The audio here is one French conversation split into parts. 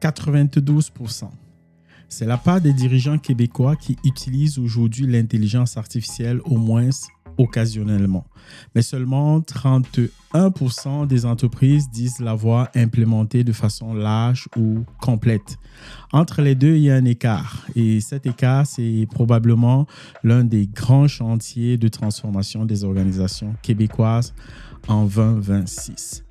92%. C'est la part des dirigeants québécois qui utilisent aujourd'hui l'intelligence artificielle au moins occasionnellement. Mais seulement 31% des entreprises disent l'avoir implémentée de façon large ou complète. Entre les deux, il y a un écart. Et cet écart, c'est probablement l'un des grands chantiers de transformation des organisations québécoises en 2026.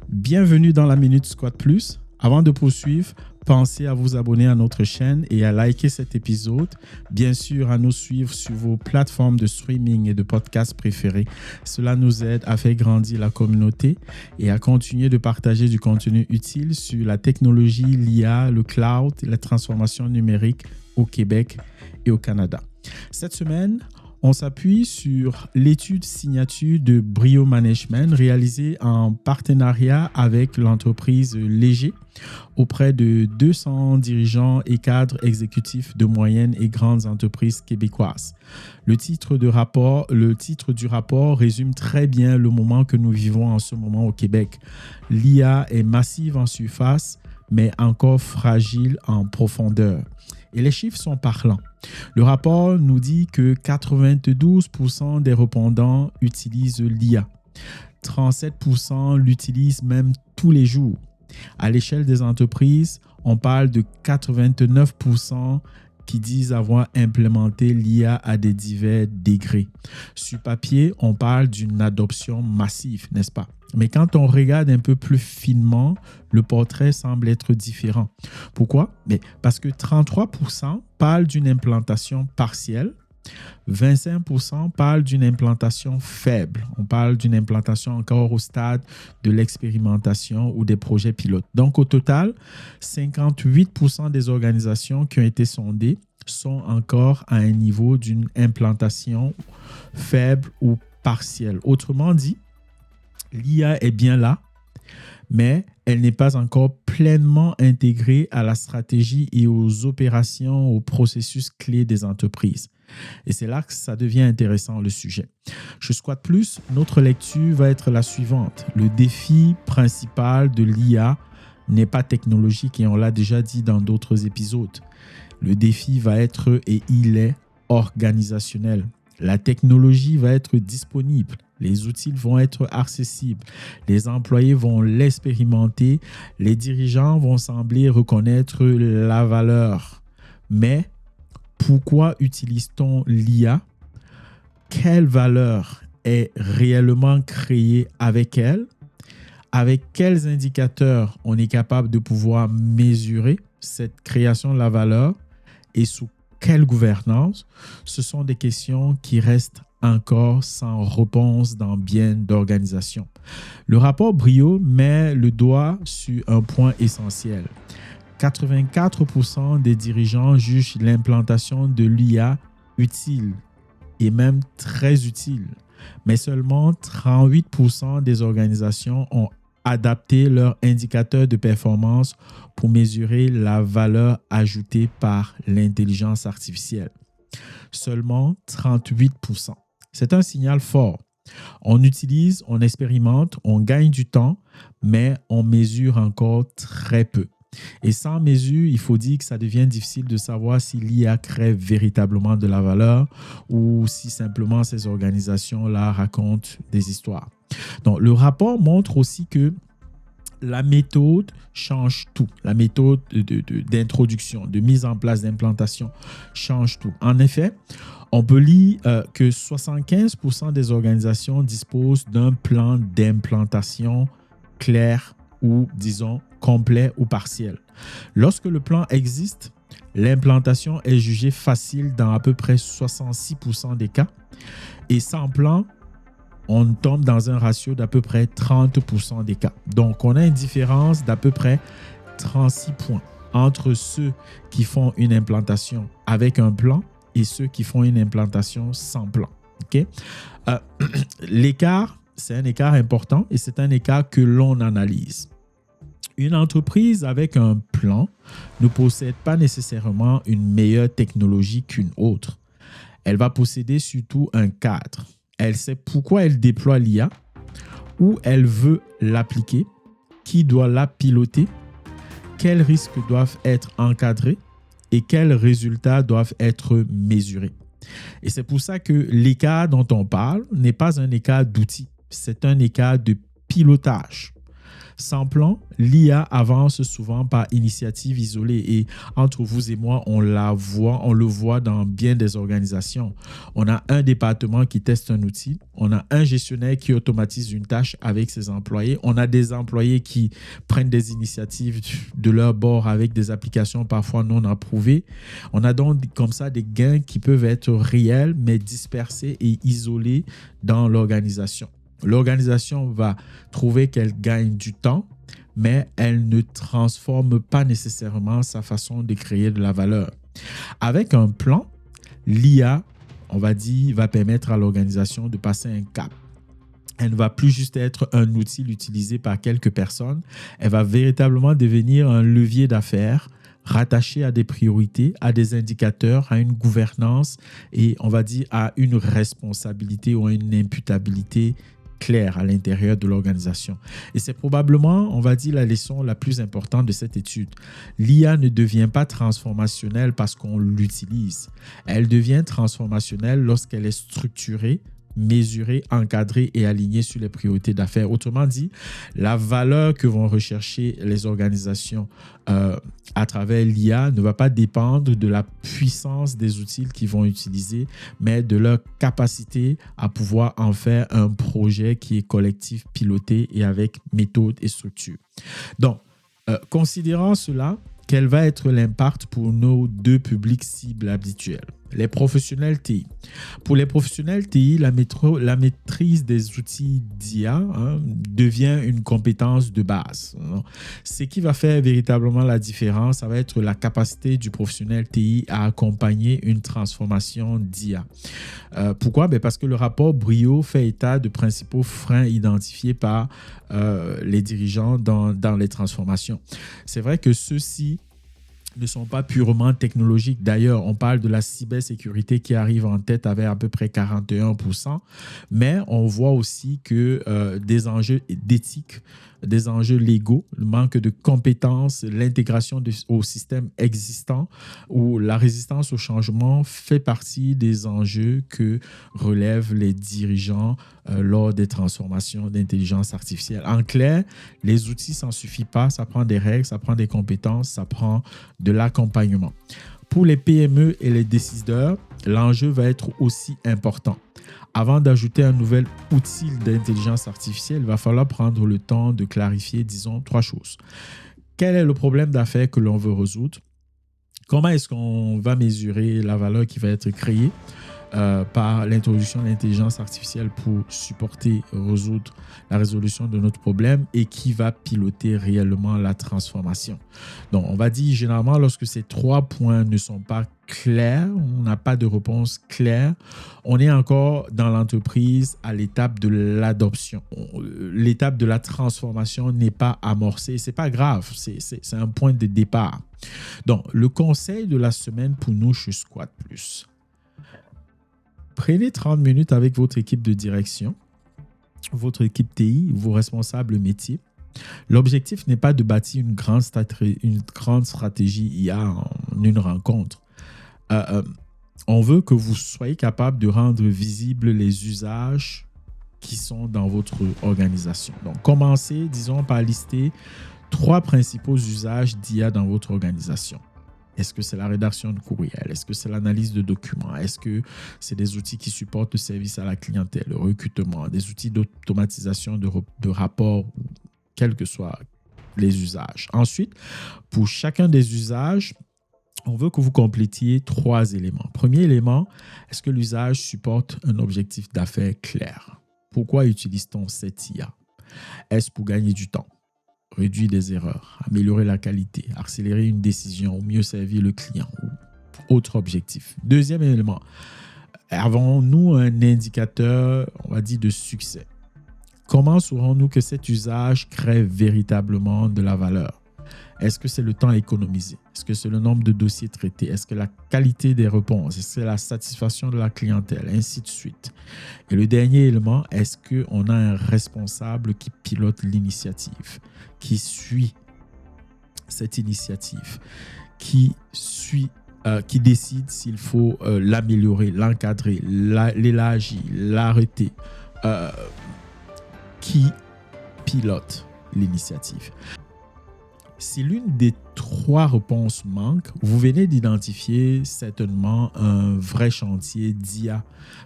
Bienvenue dans la Minute Squad Plus. Avant de poursuivre, pensez à vous abonner à notre chaîne et à liker cet épisode. Bien sûr, à nous suivre sur vos plateformes de streaming et de podcast préférées. Cela nous aide à faire grandir la communauté et à continuer de partager du contenu utile sur la technologie, l'IA, le cloud et la transformation numérique au Québec et au Canada. Cette semaine, on s'appuie sur l'étude signature de Brio Management réalisée en partenariat avec l'entreprise Léger auprès de 200 dirigeants et cadres exécutifs de moyennes et grandes entreprises québécoises. Le titre du rapport résume très bien le moment que nous vivons en ce moment au Québec. L'IA est massive en surface, mais encore fragile en profondeur. Et les chiffres sont parlants. Le rapport nous dit que 92% des répondants utilisent l'IA. 37% l'utilisent même tous les jours. À l'échelle des entreprises, on parle de 89% qui disent avoir implémenté l'IA à des divers degrés. Sur papier, on parle d'une adoption massive, n'est-ce pas? Mais quand on regarde un peu plus finement, le portrait semble être différent. Pourquoi? Parce que 33% parlent d'une implantation partielle, 25% parlent d'une implantation faible. On parle d'une implantation encore au stade de l'expérimentation ou des projets pilotes. Donc, au total, 58% des organisations qui ont été sondées sont encore à un niveau d'une implantation faible ou partielle. Autrement dit, l'IA est bien là, mais elle n'est pas encore pleinement intégrée à la stratégie et aux opérations, aux processus clés des entreprises. Et c'est là que ça devient intéressant, le sujet. Chez Squad Plus, notre lecture va être la suivante. Le défi principal de l'IA n'est pas technologique et on l'a déjà dit dans d'autres épisodes. Le défi va être, et il est, organisationnel. La technologie va être disponible. Les outils vont être accessibles. Les employés vont l'expérimenter. Les dirigeants vont sembler reconnaître la valeur. Mais pourquoi utilise-t-on l'IA? Quelle valeur est réellement créée avec elle? Avec quels indicateurs on est capable de pouvoir mesurer cette création de la valeur et sous quelle gouvernance? Ce sont des questions qui restent encore sans réponse dans bien d'organisations. Le rapport Brio met le doigt sur un point essentiel. 84% des dirigeants jugent l'implantation de l'IA utile et même très utile, mais seulement 38% des organisations ont adapté leurs indicateurs de performance pour mesurer la valeur ajoutée par l'intelligence artificielle. Seulement 38%. C'est un signal fort. On utilise, on expérimente, on gagne du temps, mais on mesure encore très peu. Et sans mesure, il faut dire que ça devient difficile de savoir si l'IA crée véritablement de la valeur ou si simplement ces organisations-là racontent des histoires. Donc, le rapport montre aussi que la méthode change tout. La méthode d'introduction, de mise en place d'implantation change tout. En effet, on peut lire que 75% des organisations disposent d'un plan d'implantation clair ou, disons, complet ou partiel. Lorsque le plan existe, l'implantation est jugée facile dans à peu près 66% des cas. Et sans plan, on tombe dans un ratio d'à peu près 30% des cas. Donc, on a une différence d'à peu près 36 points entre ceux qui font une implantation avec un plan et ceux qui font une implantation sans plan. Okay? L'écart, c'est un écart important et c'est un écart que l'on analyse. Une entreprise avec un plan ne possède pas nécessairement une meilleure technologie qu'une autre. Elle va posséder surtout un cadre. Elle sait pourquoi elle déploie l'IA, où elle veut l'appliquer, qui doit la piloter, quels risques doivent être encadrés et quels résultats doivent être mesurés. Et c'est pour ça que l'écart dont on parle n'est pas un écart d'outils, c'est un écart de pilotage. Sans plan, l'IA avance souvent par initiative isolée et entre vous et moi, on le voit dans bien des organisations. On a un département qui teste un outil, on a un gestionnaire qui automatise une tâche avec ses employés, on a des employés qui prennent des initiatives de leur bord avec des applications parfois non approuvées. On a donc comme ça des gains qui peuvent être réels mais dispersés et isolés dans l'organisation. L'organisation va trouver qu'elle gagne du temps, mais elle ne transforme pas nécessairement sa façon de créer de la valeur. Avec un plan, l'IA, on va dire, va permettre à l'organisation de passer un cap. Elle ne va plus juste être un outil utilisé par quelques personnes, elle va véritablement devenir un levier d'affaires rattaché à des priorités, à des indicateurs, à une gouvernance et on va dire à une responsabilité ou à une imputabilité clair à l'intérieur de l'organisation. Et c'est probablement, on va dire, la leçon la plus importante de cette étude. L'IA ne devient pas transformationnelle parce qu'on l'utilise. Elle devient transformationnelle lorsqu'elle est structurée, mesurée, encadrée et alignée sur les priorités d'affaires. Autrement dit, la valeur que vont rechercher les organisations à travers l'IA ne va pas dépendre de la puissance des outils qu'ils vont utiliser, mais de leur capacité à pouvoir en faire un projet qui est collectif, piloté et avec méthode et structure. Donc, considérant cela, quel va être l'impact pour nos deux publics cibles habituels? Les professionnels TI. Pour les professionnels TI, la maîtrise des outils d'IA devient une compétence de base. Ce qui va faire véritablement la différence, ça va être la capacité du professionnel TI à accompagner une transformation d'IA. Pourquoi? Parce que le rapport Brio fait état de principaux freins identifiés par les dirigeants dans les transformations. C'est vrai que ceux-ci ne sont pas purement technologiques. D'ailleurs, on parle de la cybersécurité qui arrive en tête avec à peu près 41%, mais on voit aussi que des enjeux d'éthique, des enjeux légaux, le manque de compétences, l'intégration au système existant ou la résistance au changement fait partie des enjeux que relèvent les dirigeants lors des transformations d'intelligence artificielle. En clair, les outils, ça ne suffit pas, ça prend des règles, ça prend des compétences, ça prend de l'accompagnement. Pour les PME et les décideurs, l'enjeu va être aussi important. Avant d'ajouter un nouvel outil d'intelligence artificielle, il va falloir prendre le temps de clarifier, disons, 3 choses. Quel est le problème d'affaires que l'on veut résoudre? Comment est-ce qu'on va mesurer la valeur qui va être créée par l'introduction de l'intelligence artificielle pour supporter, résoudre la résolution de notre problème et qui va piloter réellement la transformation. Donc, on va dire généralement lorsque ces 3 points ne sont pas clairs, on n'a pas de réponse claire, on est encore dans l'entreprise à l'étape de l'adoption. L'étape de la transformation n'est pas amorcée. C'est pas grave, c'est un point de départ. Donc, le conseil de la semaine pour nous chez Squad Plus. Prenez 30 minutes avec votre équipe de direction, votre équipe TI, vos responsables métiers. L'objectif n'est pas de bâtir une grande stratégie IA en une rencontre. On veut que vous soyez capable de rendre visibles les usages qui sont dans votre organisation. Donc, commencez, disons, par lister 3 principaux usages d'IA dans votre organisation. Est-ce que c'est la rédaction de courriel? Est-ce que c'est l'analyse de documents? Est-ce que c'est des outils qui supportent le service à la clientèle, le recrutement, des outils d'automatisation de rapports, quels que soient les usages? Ensuite, pour chacun des usages, on veut que vous complétiez 3 éléments. Premier élément, est-ce que l'usage supporte un objectif d'affaires clair? Pourquoi utilise-t-on cette IA? Est-ce pour gagner du temps? Réduire des erreurs, améliorer la qualité, accélérer une décision ou mieux servir le client ou autre objectif. Deuxième élément, avons-nous un indicateur, on va dire, de succès? Comment saurons-nous que cet usage crée véritablement de la valeur? Est-ce que c'est le temps économisé? Est-ce que c'est le nombre de dossiers traités? Est-ce que la qualité des réponses? Est-ce que c'est la satisfaction de la clientèle? Ainsi de suite. Et le dernier élément, est-ce qu'on a un responsable qui pilote l'initiative, qui suit cette initiative, qui décide s'il faut l'améliorer, l'encadrer, l'élargir, l'arrêter, qui pilote l'initiative. Si l'une des 3 réponses manque, vous venez d'identifier certainement un vrai chantier d'IA,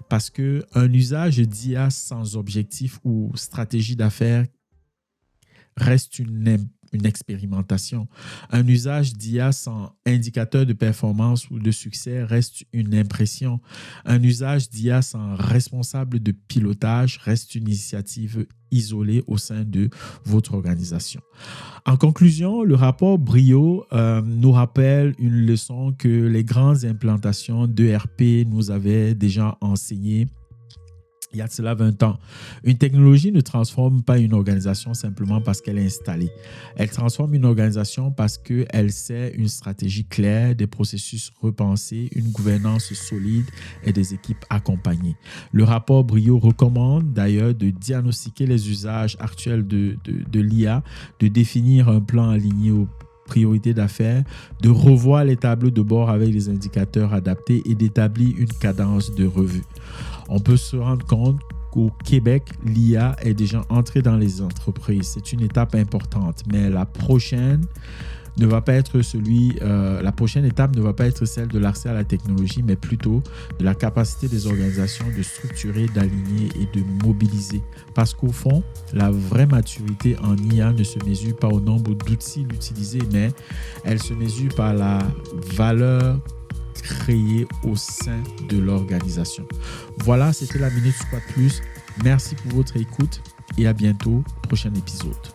parce qu'un usage d'IA sans objectif ou stratégie d'affaires reste une expérimentation. Un usage d'IA sans indicateur de performance ou de succès reste une impression. Un usage d'IA sans responsable de pilotage reste une initiative isolée au sein de votre organisation. En conclusion, le rapport Brio nous rappelle une leçon que les grandes implantations d'ERP nous avaient déjà enseignée il y a de cela 20 ans. Une technologie ne transforme pas une organisation simplement parce qu'elle est installée. Elle transforme une organisation parce qu'elle sait une stratégie claire, des processus repensés, une gouvernance solide et des équipes accompagnées. Le rapport Brio recommande d'ailleurs de diagnostiquer les usages actuels de l'IA, de définir un plan aligné aux priorités d'affaires, de revoir les tableaux de bord avec les indicateurs adaptés et d'établir une cadence de revue. On peut se rendre compte qu'au Québec, l'IA est déjà entrée dans les entreprises. C'est une étape importante, mais la prochaine étape ne va pas être celle de l'accès à la technologie, mais plutôt de la capacité des organisations de structurer, d'aligner et de mobiliser. Parce qu'au fond, la vraie maturité en IA ne se mesure pas au nombre d'outils utilisés, mais elle se mesure par la valeur créée au sein de l'organisation. Voilà, c'était la Minute Squad Plus. Merci pour votre écoute et à bientôt, prochain épisode.